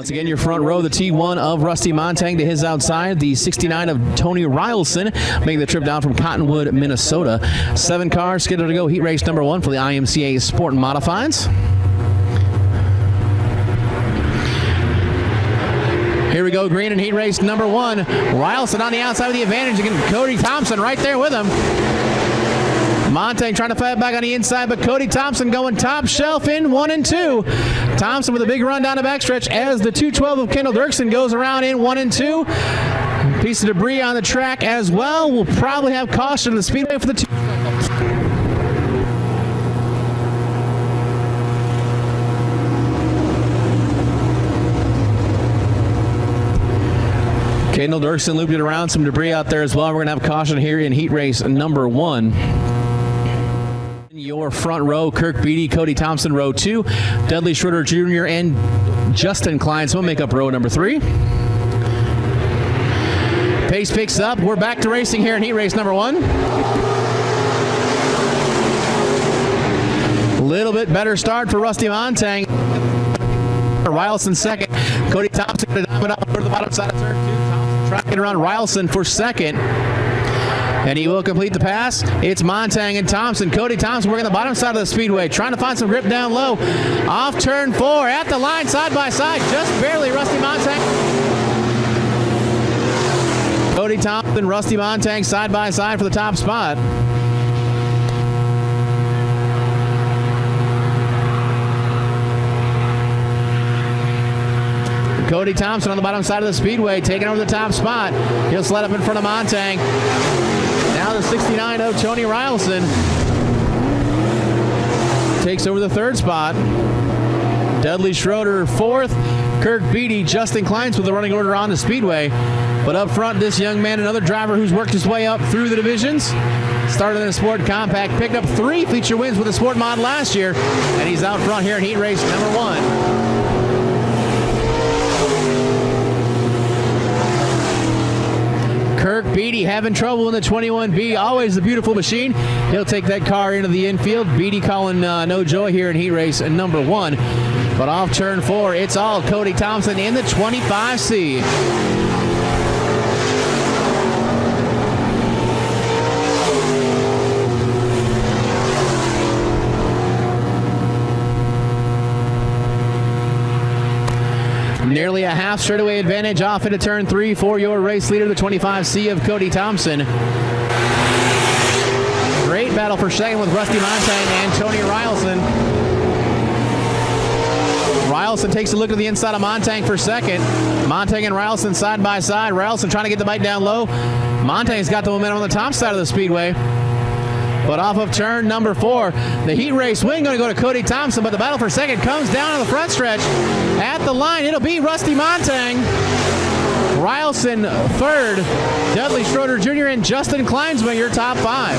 Once again, your front row, the T1 of Rusty Montang to his outside, the 69 of Tony Rylson, making the trip down from Cottonwood, Minnesota. 7 cars scheduled to go heat race number 1 for the IMCA Sport Modifieds. Here we go, green in heat race number 1. Rylson on the outside with the advantage. Again, Cody Thompson right there with him. Montang trying to fight back on the inside, but Cody Thompson going top shelf in 1 and 2. Thompson with a big run down the backstretch as the 212 of Kendall Dirksen goes around in 1 and 2. Piece of debris on the track as well. We'll probably have caution to the speedway for the 2. Kendall Dirksen looped it around, some debris out there as well. We're going to have caution here in heat race number 1. Your front row, Kirk Beattie, Cody Thompson, row 2. Dudley Schroeder Jr. and Justin Kleinsman make up row number 3. Pace picks up. We're back to racing here in heat race number 1. A little bit better start for Rusty Montang. Rylson second. Cody Thompson going to dive it up over the bottom side of turn 2. Thompson tracking around Rylson for second. And he will complete the pass. It's Montang and Thompson. Cody Thompson working the bottom side of the speedway, trying to find some grip down low. Off turn 4, at the line, side by side, just barely Rusty Montang. Cody Thompson, Rusty Montang side by side for the top spot. Cody Thompson on the bottom side of the speedway, taking over the top spot. He'll slide up in front of Montang. Now the 69 of Tony Rylson takes over the 3rd spot. Dudley Schroeder 4th. Kirk Beattie, Justin Kleins with the running order on the speedway. But up front, this young man, another driver who's worked his way up through the divisions. Started in the Sport Compact, picked up 3 feature wins with the Sport Mod last year. And he's out front here in heat race number 1. Kirk Beattie having trouble in the 21B. Always a beautiful machine. He'll take that car into the infield. Beattie calling no joy here in heat race number 1. But off turn 4, it's all Cody Thompson in the 25C. Nearly a half straightaway advantage off into turn 3 for your race leader, the 25C of Cody Thompson. Great battle for second with Rusty Montang and Tony Rylson. Rylson takes a look to the inside of Montang for second. Montang and Rylson side by side. Rylson trying to get the bite down low. Montang's got the momentum on the top side of the speedway. But off of turn number 4, the heat race win going to go to Cody Thompson, but the battle for second comes down on the front stretch. At the line, it'll be Rusty Montang. Rylson 3rd, Dudley Schroeder Jr. and Justin Kleinsman, your top 5.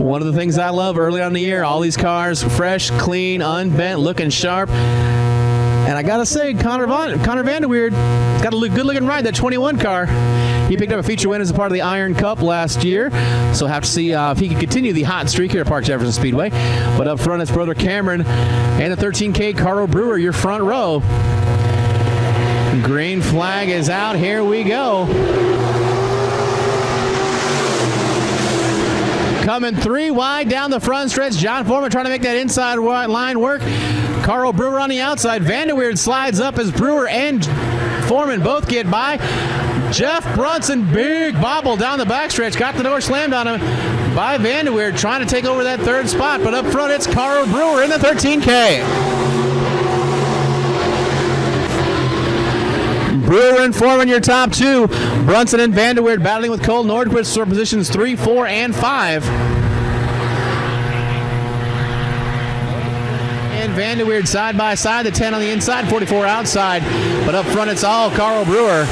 One of the things I love early on in the year, all these cars fresh, clean, unbent, looking sharp. And I gotta say, Connor Vanderweerd got a good looking ride, that 21 car. He picked up a feature win as a part of the Iron Cup last year. So have to see if he can continue the hot streak here at Park Jefferson Speedway. But up front, it's brother Cameron and the 13K Carl Brewer, your front row. Green flag is out. Here we go. Coming 3 wide down the front stretch. John Foreman trying to make that inside line work. Carl Brewer on the outside. Vanderweerd slides up as Brewer and Foreman both get by. Jeff Brunson, big bobble down the backstretch. Got the door slammed on him by Vanderweerd, trying to take over that 3rd spot. But up front, it's Carl Brewer in the 13K. Brewer and Foreman, your top 2. Brunson and Vanderweerd battling with Cole Nordquist for positions 3, 4, and 5. Vanderweerd side by side, the 10 on the inside, 44 outside. But up front, it's all Carl Brewer.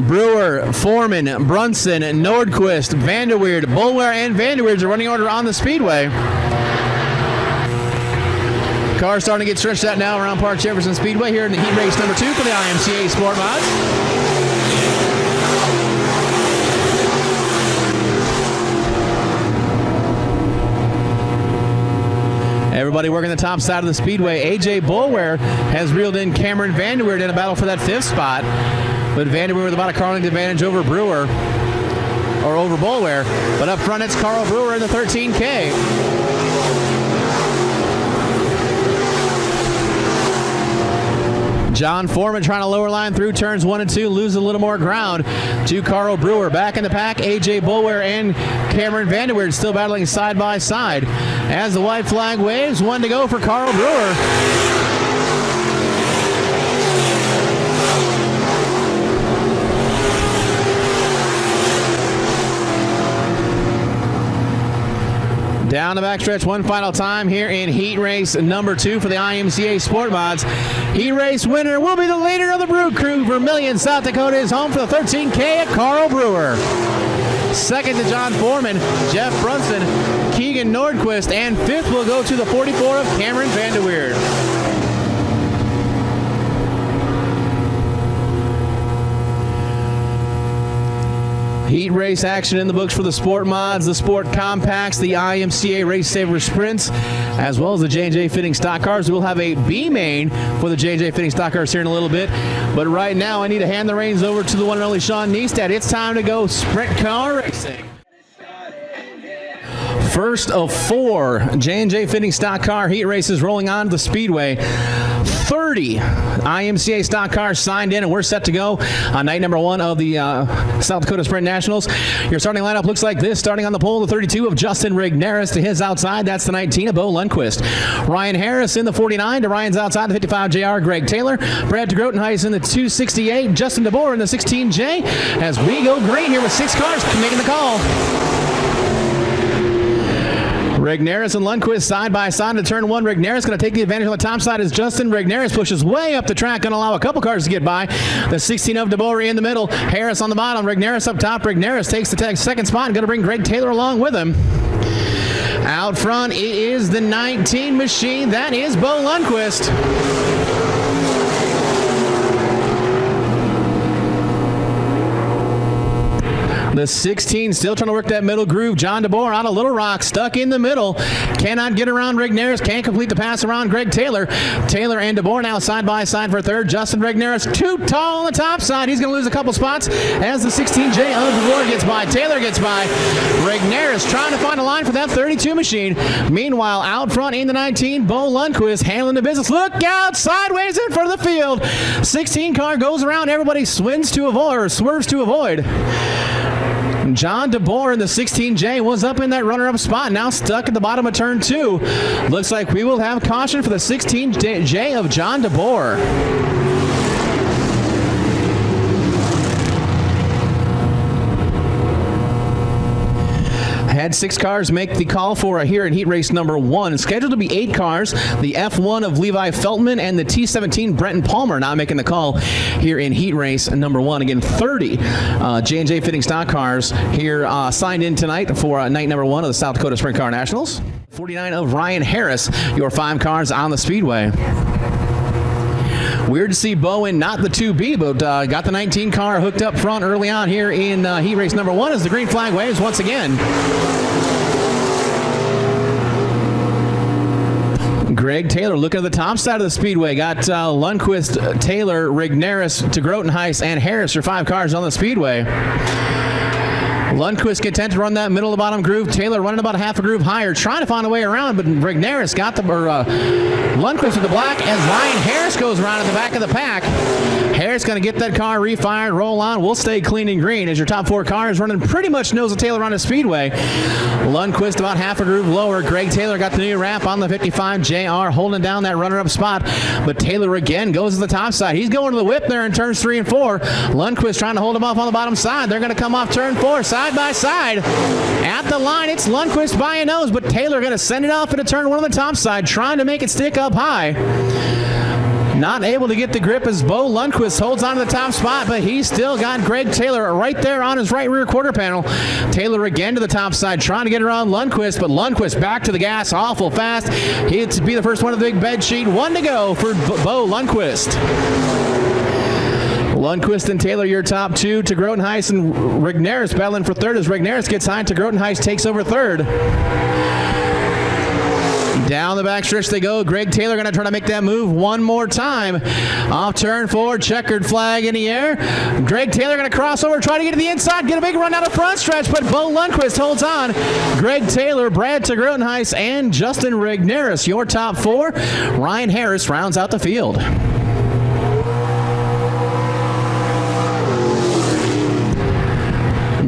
Brewer, Foreman, Brunson, Nordquist, Vanderweerd, Boulware, and Vanderweerd's a running order on the speedway. Cars starting to get stretched out now around Park Jefferson Speedway here in the heat race number 2 for the IMCA SportMods. Everybody working the top side of the speedway. A.J. Boulware has reeled in Cameron Vanderweerd in a battle for that 5th spot. But Vanderweerd with about a car length advantage over Brewer, or over Boulware. But up front, it's Carl Brewer in the 13K. John Foreman trying to lower line through turns 1 and 2, lose a little more ground to Carl Brewer. Back in the pack, A.J. Boulware and Cameron Vanderweerd still battling side by side. As the white flag waves, 1 to go for Carl Brewer. Down the backstretch one final time here in heat race number 2 for the IMCA SportMods. Heat race winner will be the leader of the Brew Crew. Vermillion, South Dakota is home for the 13K at Carl Brewer. Second to John Foreman, Jeff Brunson, Keegan Nordquist, and 5th will go to the 44 of Cameron Vanderweerd. Heat race action in the books for the Sport Mods, the Sport Compacts, the IMCA Race Saver Sprints, as well as the J&J Fitting Stock Cars. We'll have a B main for the J&J Fitting Stock Cars here in a little bit. But right now, I need to hand the reins over to the one and only Sean Neistat. It's time to go sprint car racing. First of 4 J&J Fitting Stock Car heat races rolling on to the Speedway. 30 IMCA Stock Cars signed in, and we're set to go on night number 1 of the South Dakota Sprint Nationals. Your starting lineup looks like this. Starting on the pole, the 32 of Justin Rigneris. To his outside, that's the 19 of Bo Lundquist. Ryan Harris in the 49. To Ryan's outside, the 55 JR, Greg Taylor. Brad DeGrotenhuis in the 268. Justin DeBoer in the 16J. As we go green here with 6 cars making the call. Rigneris and Lundquist side by side to turn 1. Rigneris going to take the advantage on the top side as Justin Rigneris pushes way up the track, going to allow a couple cars to get by. The 16 of DeBoer in the middle. Harris on the bottom. Rigneris up top. Rigneris takes the second spot and going to bring Greg Taylor along with him. Out front, it is the 19 machine. That is Bo Lundquist. The 16 still trying to work that middle groove. John DeBoer out of Little Rock, stuck in the middle. Cannot get around Rigneris. Can't complete the pass around Greg Taylor. Taylor and DeBoer now side by side for third. Justin Rigneris too tall on the top side. He's going to lose a couple spots as the 16J of DeBoer gets by. Taylor gets by. Rigneris trying to find a line for that 32 machine. Meanwhile, out front in the 19, Bo Lundquist handling the business. Look out, sideways in front of the field. 16 car goes around. Everybody swerves to avoid. John DeBoer in the 16J was up in that runner-up spot, now stuck at the bottom of turn 2. Looks like we will have caution for the 16J of John DeBoer. Had 6 cars make the call for here in heat race number 1. Scheduled to be 8 cars. The F1 of Levi Feltman and the T17 Brenton Palmer now making the call here in heat race number 1. Again, 30 J&J Fitting Stock Cars here signed in tonight for night number 1 of the South Dakota Sprint Car Nationals. 49 of Ryan Harris, your 5 cars on the Speedway. Weird to see Bo in not the 2B, but got the 19 car hooked up front early on here in heat race number 1 as the green flag waves once again. Greg Taylor looking at the top side of the Speedway. Got Lundquist, Taylor, Rigneris, DeGrotenhuis, and Harris, your 5 cars on the Speedway. Lundquist content to run that middle to bottom groove. Taylor running about a half a groove higher, trying to find a way around, but Rigneris got Lundquist with the black as Ryan Harris goes around in the back of the pack. Harris going to get that car refired, roll on. We'll stay clean and green as your top 4 cars running pretty much nose to tail around the Speedway. Lundquist about half a groove lower. Greg Taylor got the new wrap on the 55 JR, holding down that runner-up spot, but Taylor again goes to the top side. He's going to the whip there in turns 3 and 4. Lundquist trying to hold him off on the bottom side. They're going to come off turn 4 side by side. At the line, it's Lundquist by a nose, but Taylor going to send it off into turn 1 on the top side, trying to make it stick up high. Not able to get the grip as Bo Lundquist holds on to the top spot, but he's still got Greg Taylor right there on his right rear quarter panel. Taylor again to the top side, trying to get around Lundquist, but Lundquist back to the gas awful fast. He'd be the first one of the big bed sheet. 1 to go for Bo Lundquist. Lundquist and Taylor, your top 2. DeGrotenhuis and Rigneris battling for third as Rigneris gets high. DeGrotenhuis takes over third. Down the backstretch they go. Greg Taylor going to try to make that move one more time. Off turn 4, checkered flag in the air. Greg Taylor going to cross over, try to get to the inside, get a big run down the front stretch, but Bo Lundquist holds on. Greg Taylor, Brad Tegrotenhuis, and Justin Rigneris, your top 4. Ryan Harris rounds out the field.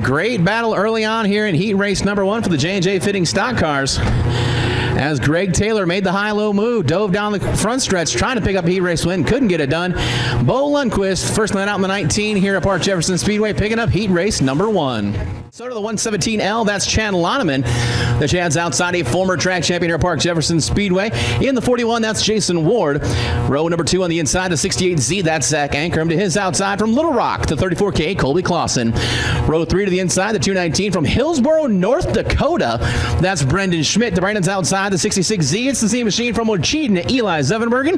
Great battle early on here in heat race number 1 for the J&J Fitting Stock Cars. As Greg Taylor made the high-low move, dove down the front stretch, trying to pick up a heat race win, couldn't get it done. Bo Lundquist, first night out in the 19 here at Park Jefferson Speedway, picking up heat race number 1. So to the 117L, that's Chad Loneman. The Chad's outside, a former track champion here at Park Jefferson Speedway. In the 41, that's Jason Ward. Row number 2 on the inside, the 68Z, that's Zach Ankrum. To his outside from Little Rock, the 34K, Colby Clausen. Row 3 to the inside, the 219 from Hillsboro, North Dakota. That's Brendan Schmidt. The Brandon's outside, the 66Z. It's the Z Machine from Waukegan, Eli Zevenbergen.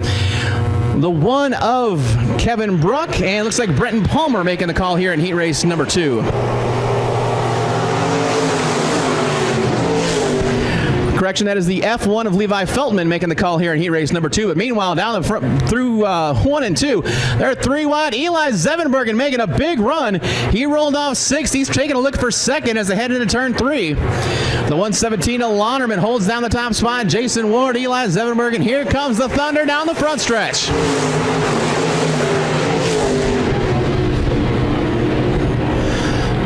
The 1 of Kevin Bruck. And looks like Brenton Palmer making the call here in heat race number 2. Correction, that is the F1 of Levi Feltman making the call here in heat race number 2. But meanwhile, down the front through 1 and 2, they're 3 wide. Eli Zevenbergen making a big run. He rolled off 6th. He's taking a look for 2nd as they head into turn 3. The 117 of Lonerman holds down the top spot. Jason Ward, Eli Zevenbergen. Here comes the Thunder down the front stretch.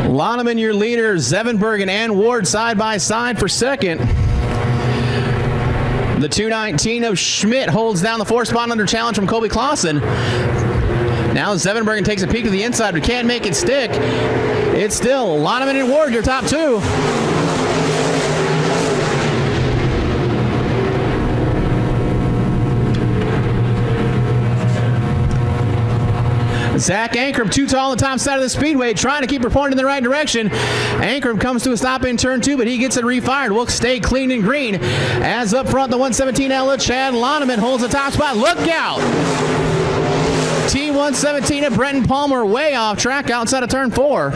Loneman, your leader. Zevenbergen and Ward side by side for 2nd. The 219 of Schmidt holds down the 4th spot under challenge from Colby Clausen. Now Zevenbergen takes a peek to the inside, but can't make it stick. It's still Loneman and Ward, your top 2. Zach Ankrum, too tall on the top side of the speedway, trying to keep her pointed in the right direction. Ankrum comes to a stop in turn 2, but he gets it refired. Will stay clean and green. As up front, the 117L, Chad Loneman holds the top spot. Look out! T117 of Brenton Palmer way off track outside of turn 4.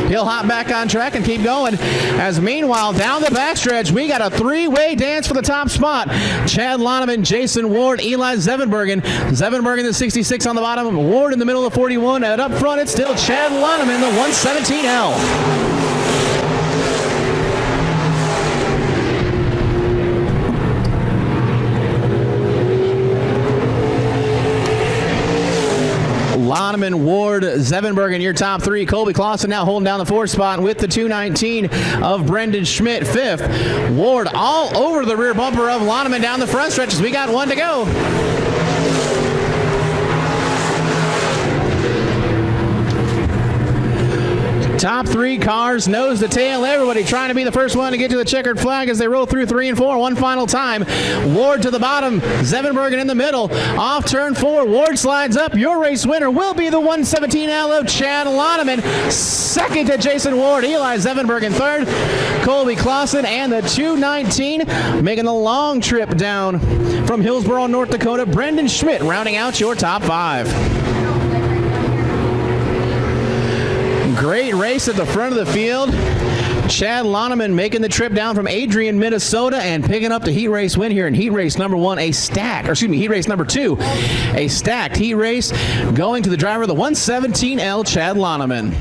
He'll hop back on track and keep going. As meanwhile, down the backstretch, we got a 3-way dance for the top spot. Chad Loneman, Jason Ward, Eli Zevenbergen. Zevenbergen, the 66 on the bottom. Ward in the middle of the 41. And up front, it's still Chad Loneman, the 117L. Loneman, Ward, Zevenbergen, your top 3. Colby Clausen now holding down the 4th spot with the 219 of Brendan Schmidt, 5th. Ward all over the rear bumper of Loneman down the front stretches. We got 1 to go. Top 3 cars, nose to tail, everybody trying to be the first one to get to the checkered flag as they roll through 3 and 4 one final time. Ward to the bottom, Zevenbergen in the middle. Off turn 4, Ward slides up. Your race winner will be the 117L of Chad Loneman. 2nd to Jason Ward, Eli Zevenbergen 3rd. Colby Clausen and the 219 making the long trip down from Hillsboro, North Dakota. Brendan Schmidt rounding out your top 5. Great race at the front of the field. Chad Loneman making the trip down from Adrian, Minnesota, and picking up the heat race win here in heat race number 1, heat race number 2. A stacked heat race going to the driver of the 117L, Chad Loneman.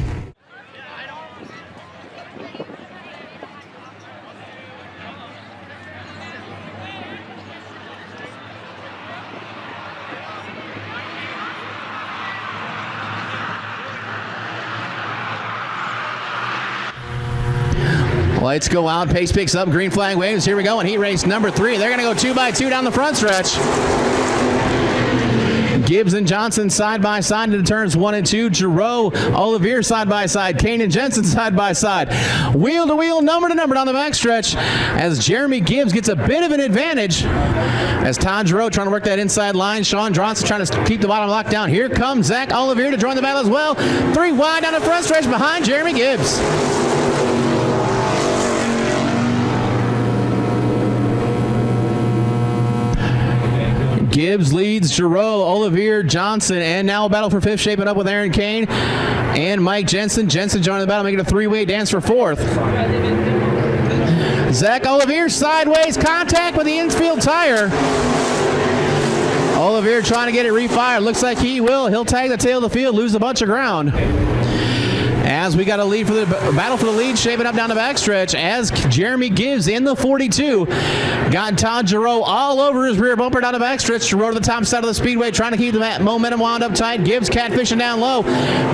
Lights go out, pace picks up, green flag waves. Here we go in heat race number 3. They're going to go 2 by 2 down the front stretch. Gibbs and Johnson side by side into turns 1 and 2. Giroux, Olivier side by side. Kane and Jensen side by side. Wheel to wheel, number to number down the backstretch as Jeremy Gibbs gets a bit of an advantage as Todd Giroux trying to work that inside line. Sean Johnson trying to keep the bottom locked down. Here comes Zach Olivier to join the battle as well. 3 wide down the front stretch behind Jeremy Gibbs. Gibbs leads Giroux, Olivier, Johnson, and now a battle for 5th shaping up with Aaron Kane and Mike Jensen. Jensen joining the battle, making a 3-way dance for 4th. Zach Olivier sideways contact with the infield tire. Olivier trying to get it refired. Looks like he will. He'll tag the tail of the field, lose a bunch of ground. As we got a lead for the battle for the lead, shaping up down the backstretch as Jeremy Gibbs in the 42. Got Todd Giroux all over his rear bumper down the backstretch. Giroux to the top side of the speedway, trying to keep the momentum wound up tight. Gibbs catfishing down low.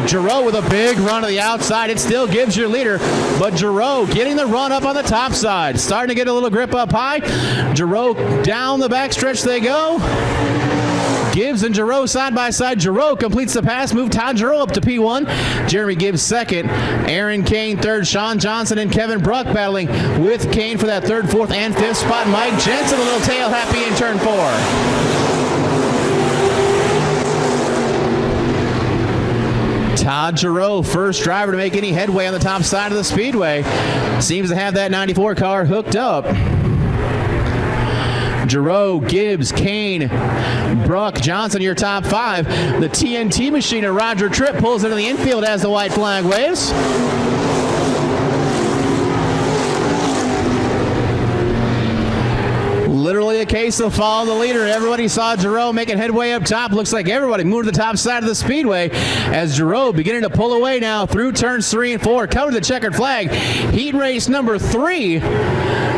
Giroux with a big run to the outside. It still Gibbs your leader, but Giroux getting the run up on the top side. Starting to get a little grip up high. Giroux down the backstretch they go. Gibbs and Giroux side by side. Giroux completes the pass, moved Todd Giroux up to P1. Jeremy Gibbs second. Aaron Kane third. Sean Johnson and Kevin Bruck battling with Kane for that third, fourth, and fifth spot. Mike Jensen a little tail happy in turn 4. Todd Giroux, first driver to make any headway on the top side of the speedway. Seems to have that 94 car hooked up. Giroux, Gibbs, Kane, Bruck, Johnson, your top 5. The TNT machine of Roger Tripp pulls into the infield as the white flag waves. Literally a case of following the leader. Everybody saw Giroux making headway up top. Looks like everybody moved to the top side of the speedway as Giroux beginning to pull away now through turns 3 and 4. Coming to the checkered flag. Heat race number 3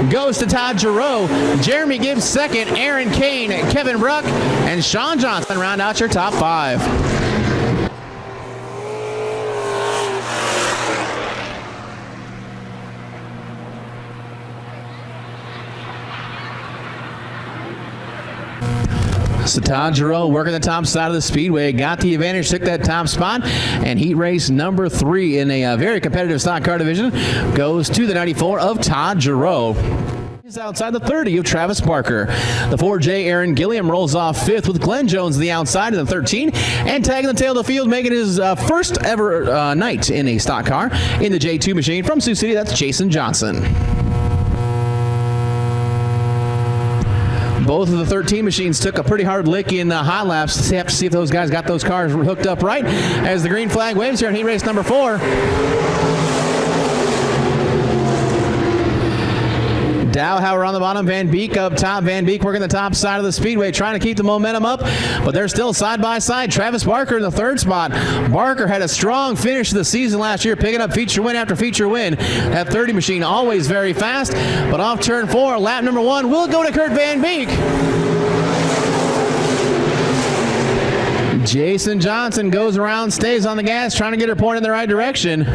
goes to Todd Giroux. Jeremy Gibbs second. Aaron Kane, Kevin Bruck, and Sean Johnson round out your top 5. So Todd Giroux working the top side of the speedway, got the advantage, took that top spot, and heat race number 3 in a very competitive stock car division goes to the 94 of Todd Giroux. He's outside the 30 of Travis Barker. The 4J Aaron Gilliam rolls off 5th with Glenn Jones on the outside in the 13, and tagging the tail of the field, making his first ever night in a stock car in the J2 machine from Sioux City. That's Jason Johnson. Both of the 13 machines took a pretty hard lick in hot laps. So you have to see if those guys got those cars hooked up right as the green flag waves here in heat race number 4. Dowhauer on the bottom, Van Beek up top. Van Beek working the top side of the speedway, trying to keep the momentum up, but they're still side by side. Travis Barker in the 3rd spot. Barker had a strong finish to the season last year, picking up feature win after feature win. That 30 machine always very fast, but off turn 4, lap number 1 will go to Kurt Van Beek. Jason Johnson goes around, stays on the gas, trying to get her point in the right direction.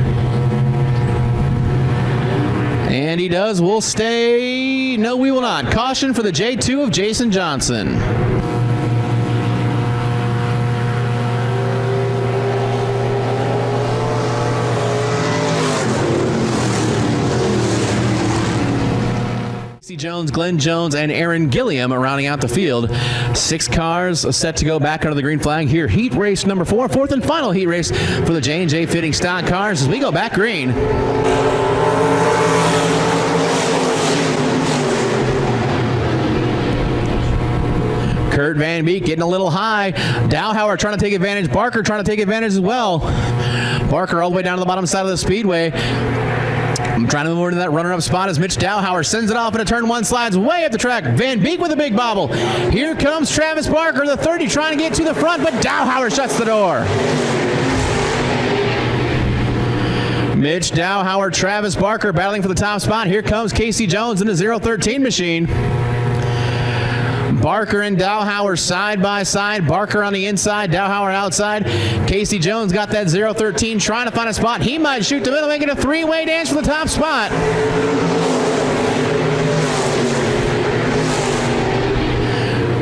And he does. We'll stay. No, we will not. Caution for the J2 of Jason Johnson. Jones, Glenn Jones, and Aaron Gilliam rounding out the field. 6 cars set to go back under the green flag here. Heat race number 4, 4th and final heat race for the J&J Fitting Stock Cars as we go back green. Kurt Van Beek getting a little high. Dowhauer trying to take advantage. Barker trying to take advantage as well. Barker all the way down to the bottom side of the speedway. I'm trying to move over to that runner-up spot as Mitch Dowhauer sends it off into turn 1, slides way up the track. Van Beek with a big bobble. Here comes Travis Barker, the 30, trying to get to the front, but Dowhauer shuts the door. Mitch Dowhauer, Travis Barker battling for the top spot. Here comes Casey Jones in the 013 machine. Barker and Dowhauer side by side. Barker on the inside, Dowhauer outside. Casey Jones got that 013, trying to find a spot. He might shoot the middle, making a 3-way dance for the top spot.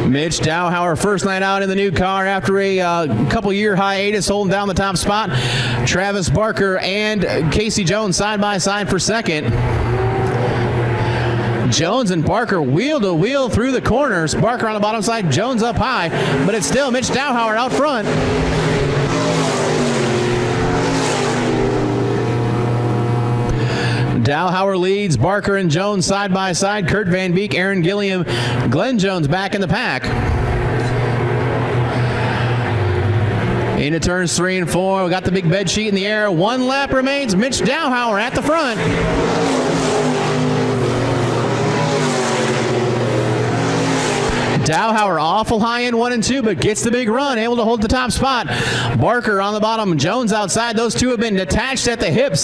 Mitch Dowhauer, first night out in the new car after a couple-year hiatus, holding down the top spot. Travis Barker and Casey Jones side by side for second. Jones and Barker wheel to wheel through the corners. Barker on the bottom side, Jones up high, but it's still Mitch Dowhauer out front. Dowhauer leads, Barker and Jones side by side. Kurt Van Beek, Aaron Gilliam, Glenn Jones back in the pack. Into turns 3 and 4. We got the big bed sheet in the air. 1 lap remains. Mitch Dowhauer at the front. Dowhauer awful high in 1 and 2, but gets the big run, able to hold the top spot. Barker on the bottom, Jones outside. Those two have been detached at the hip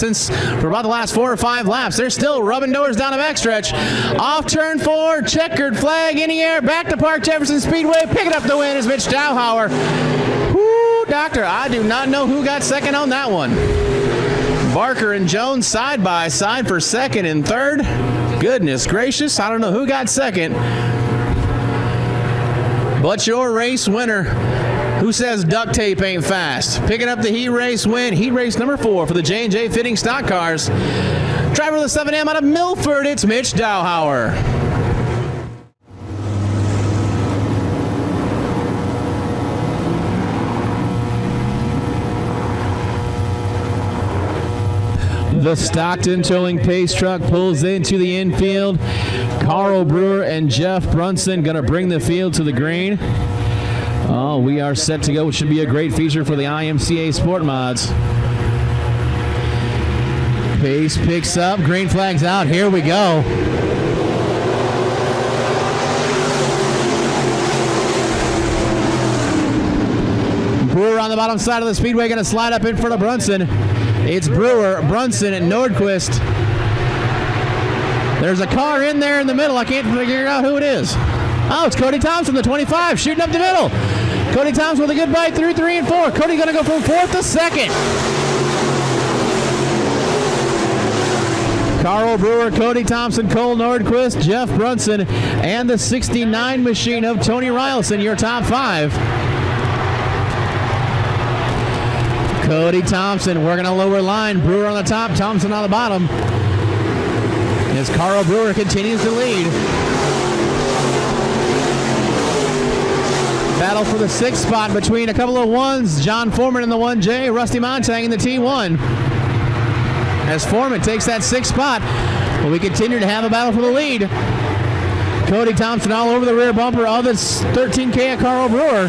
for about the last 4 or 5 laps. They're still rubbing doors down the backstretch. Off turn 4, checkered flag in the air, back to Park Jefferson Speedway. Picking up the win is Mitch Dowhauer. Whoo, doctor, I do not know who got second on that one. Barker and Jones side by side for second and third. Goodness gracious, I don't know who got second. But your race winner, who says duct tape ain't fast, picking up the heat race win, heat race number 4 for the J&J Fitting Stock Cars. Driver of the 7M out of Milford, it's Mitch Dowhauer. The Stockton Towing Pace Truck pulls into the infield. Carl Brewer and Jeff Brunson going to bring the field to the green. Oh, we are set to go. It should be a great feature for the IMCA SportMods. Pace picks up. Green flag's out. Here we go. Brewer on the bottom side of the speedway going to slide up in front of Brunson. It's Brewer, Brunson, and Nordquist. There's a car in there in the middle. I can't figure out who it is. Oh, it's Cody Thompson, the 25, shooting up the middle. Cody Thompson with a good bite through 3 and 4. Cody going to go from 4th to 2nd. Carl Brewer, Cody Thompson, Cole Nordquist, Jeff Brunson, and the 69 machine of Tony Rylson, your top 5. Cody Thompson working a lower line. Brewer on the top, Thompson on the bottom. As Carl Brewer continues to lead. Battle for the 6th spot between a couple of 1s. John Foreman in the 1J, Rusty Montang in the T1. As Foreman takes that 6th spot, but we continue to have a battle for the lead. Cody Thompson all over the rear bumper of the 13K of Carl Brewer.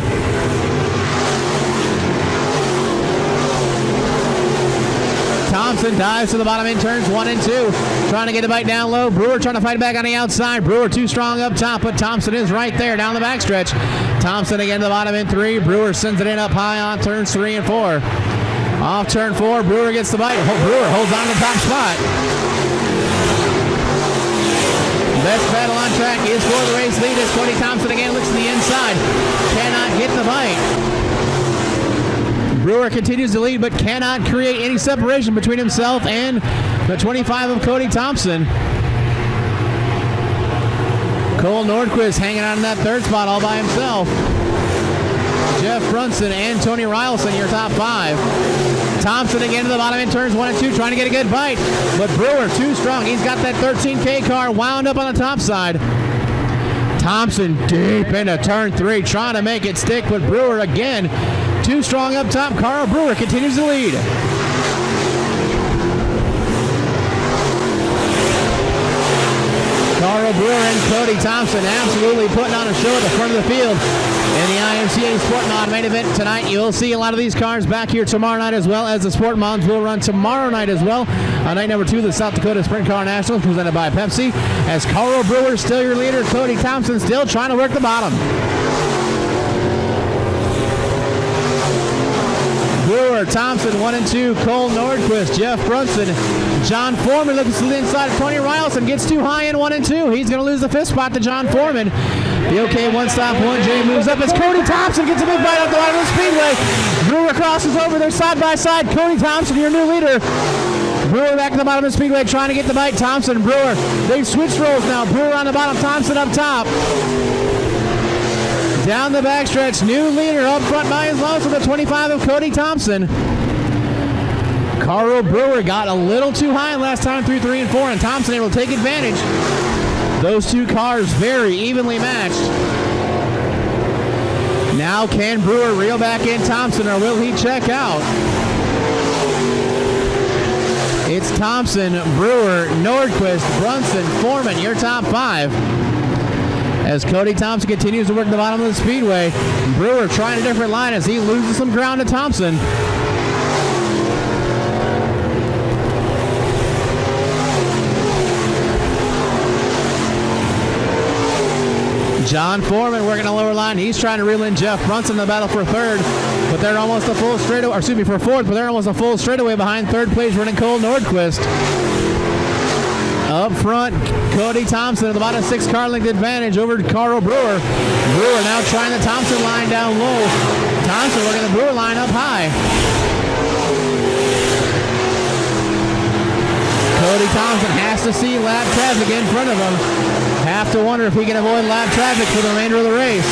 Thompson dives to the bottom in turns 1 and 2. Trying to get the bite down low. Brewer trying to fight back on the outside. Brewer too strong up top, but Thompson is right there down the backstretch. Thompson again to the bottom in 3. Brewer sends it in up high on turns 3 and 4. Off turn 4, Brewer gets the bite. Brewer holds on to the top spot. Best battle on track is for the race lead as Cody Thompson again looks to the inside. Cannot get the bite. Brewer continues to lead, but cannot create any separation between himself and the 25 of Cody Thompson. Cole Nordquist hanging out in that 3rd spot all by himself. Jeff Brunson and Tony Rylson, your top 5. Thompson again to the bottom in turns 1 and 2, trying to get a good bite, but Brewer too strong. He's got that 13K car wound up on the top side. Thompson deep into turn 3, trying to make it stick, but Brewer again too strong up top. Carl Brewer continues to lead. Carl Brewer and Cody Thompson absolutely putting on a show at the front of the field. In the IMCA SportMod main event tonight, you'll see a lot of these cars back here tomorrow night, as well as the SportMods will run tomorrow night as well. On night number 2 of the South Dakota Sprint Car Nationals, presented by Pepsi. As Carl Brewer still your leader, Cody Thompson still trying to work the bottom. Brewer, Thompson, 1 and 2. Cole Nordquist, Jeff Brunson, John Foreman looking to the inside of Tony Rylson, gets too high in 1 and 2. He's going to lose the 5th spot to John Foreman. The OK one-stop 1J moves up as Cody Thompson gets a big bite off the bottom of the speedway. Brewer crosses over there side by side. Cody Thompson, your new leader. Brewer back at the bottom of the speedway trying to get the bite. Thompson, Brewer, they've switched roles now. Brewer on the bottom, Thompson up top. Down the backstretch, new leader up front by his loss with the 25 of Cody Thompson. Carl Brewer got a little too high last time through 3 and 4, and Thompson able to take advantage. Those two cars very evenly matched. Now can Brewer reel back in Thompson, or will he check out? It's Thompson, Brewer, Nordquist, Brunson, Foreman, your top 5. As Cody Thompson continues to work the bottom of the speedway, Brewer trying a different line as he loses some ground to Thompson. John Foreman working the lower line. He's trying to reel in Jeff Brunson in the battle for third, but they're almost a full straightaway, or excuse me, for fourth, but they're almost a full straightaway behind third place running Cole Nordquist. Up front, Cody Thompson at about a 6-car length advantage over Carl Brewer. Brewer now trying the Thompson line down low. Thompson working the Brewer line up high. Cody Thompson has to see lap traffic in front of him. Have to wonder if he can avoid lap traffic for the remainder of the race.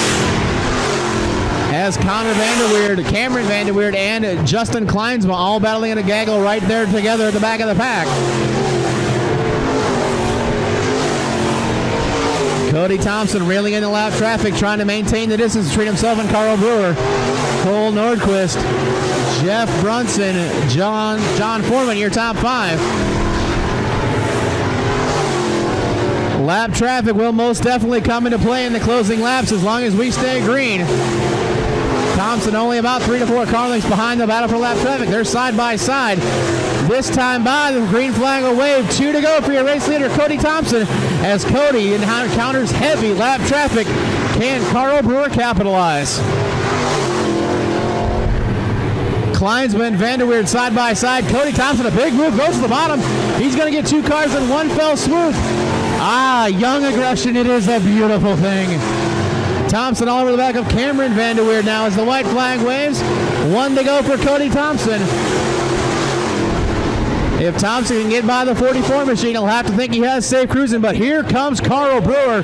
As Connor Vanderweerd, Cameron Vanderweerd, and Justin Kleinsma all battling in a gaggle right there together at the back of the pack. Cody Thompson reeling in the lap traffic, trying to maintain the distance between himself and Carl Brewer. Cole Nordquist, Jeff Brunson, John Foreman, your top 5. Lap traffic will most definitely come into play in the closing laps as long as we stay green. Thompson only about 3 to 4 car lengths behind the battle for lap traffic. They're side by side. This time by, the green flag will wave. 2 to go for your race leader, Cody Thompson, as Cody encounters heavy lap traffic. Can Carl Brewer capitalize? Kleinsma and Vanderweerd side by side. Cody Thompson, a big move, goes to the bottom. He's going to get 2 cars in one fell swoop. Young aggression, it is a beautiful thing. Thompson all over the back of Cameron Vanderweerd now as the white flag waves. 1 to go for Cody Thompson. If Thompson can get by the 44 machine, he'll have to think he has safe cruising, but here comes Carl Brewer.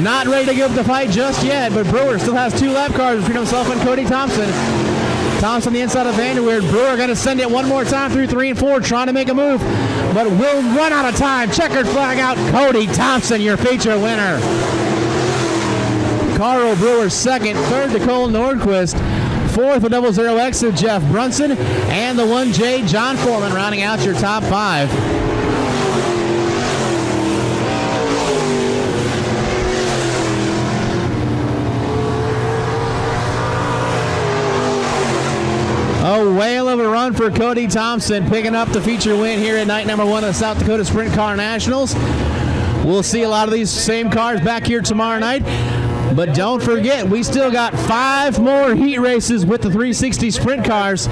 Not ready to give up the fight just yet, but Brewer still has 2 lap cars between himself and Cody Thompson. Thompson the inside of Vanderweerd. Brewer going to send it one more time through 3 and 4, trying to make a move, but will run out of time. Checkered flag out. Cody Thompson, your feature winner. Carl Brewer second, third to Cole Nordquist, fourth with 00X of Jeff Brunson, and the 1J John Foreman rounding out your top 5. A whale of a run for Cody Thompson, picking up the feature win here at night number 1 of the South Dakota Sprint Car Nationals. We'll see a lot of these same cars back here tomorrow night. But don't forget, we still got 5 more heat races with the 360 sprint cars.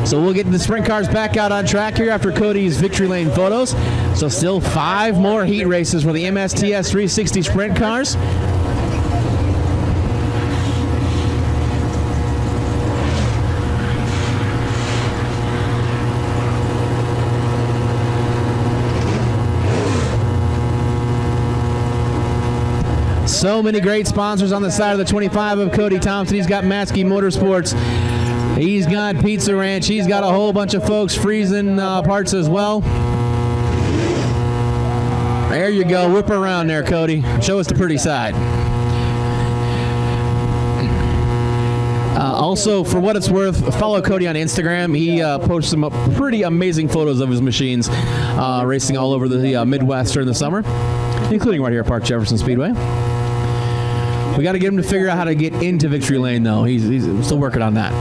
So we'll get the sprint cars back out on track here after Cody's victory lane photos. So still 5 more heat races for the MSTS 360 sprint cars. So many great sponsors on the side of the 25 of Cody Thompson. He's got Maskey Motorsports. He's got Pizza Ranch. He's got a whole bunch of folks freezing parts as well. There you go. Whip around there, Cody. Show us the pretty side. Also, for what it's worth, follow Cody on Instagram. He posts some pretty amazing photos of his machines racing all over the Midwest during the summer, including right here at Park Jefferson Speedway. We got to get him to figure out how to get into victory lane, though. He's still working on that.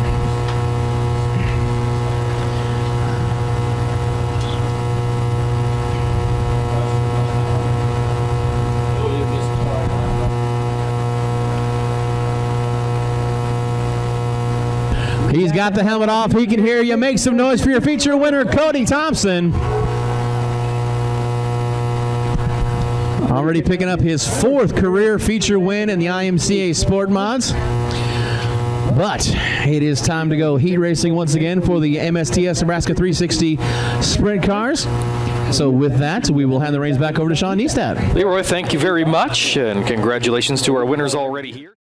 He's got the helmet off. He can hear you. Make some noise for your feature winner, Cody Thompson. Already picking up his 4th career feature win in the IMCA SportMods. But it is time to go heat racing once again for the MSTS Nebraska 360 Sprint Cars. So with that, we will hand the reins back over to Sean Neistat. Leroy, thank you very much, and congratulations to our winners already here.